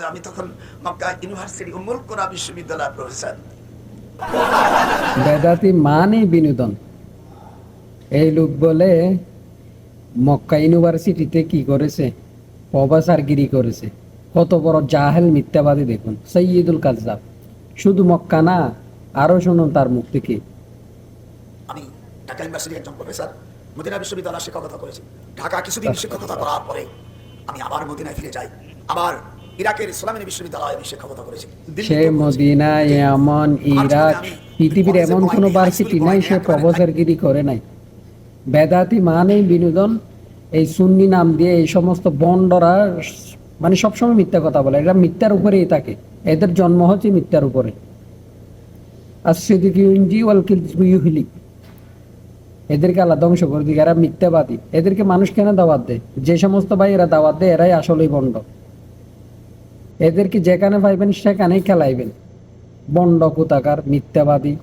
আমি তখন মক্কা ইউনিভার্সিটি উম্মুল কোরা বিশ্ববিদ্যালয়ের প্রফেসর। বেদাতি মানেই বিনোদন। এই লোক বলে মক্কা ইউনিভার্সিটিতে কি করেছে, প্রফেসরগিরি করেছে। কত বড় জাহেল মিথ্যাবাদী দেখুন, সৈয়দুল কাজ্জাব। শুধু মক্কা না, আরো শুনুন তার মুখ থেকে। আমি ঢাকা ইউনিভার্সিটির একজন প্রফেসর, মদিনা বিশ্ববিদ্যালয়ে শিক্ষকতা করেছি। ঢাকা কিছুদিন শিক্ষকতা করার পরে আমি আবার মদিনায় ফিরে যাই। আবার ইরাকের ইসলামী বিশ্ববিদ্যালয়ে আমি শিক্ষকতা করেছি। সে মদিনা, ইয়ামান, ইরাক, পৃথিবীর এমন কোনো ভার্সিটি নাই সে প্রফেসরগিরি করে নাই। বেদাতি মানেই বিনোদন। এই সুন্নি নাম দিয়ে এই সমস্ত বন্ডরা মানে সবসময় মিথ্যা কথা বলে। এরা মিথ্যার উপরেই থাকে, এদের জন্ম হচ্ছে মিথ্যার উপরে। এদেরকে আল্লাহ ধ্বংস করে দিকে। এরা মিথ্যাবাদী। এদেরকে মানুষ কেন দাওয়াত দেয়? যে সমস্ত ভাই এরা দাওয়াত দেয় এরাই আসলেই বন্ড। এদেরকে যেখানে পাইবেন সেখানেই খেলাইবেন। বন্ড কোথাকার, মিথ্যাবাদী।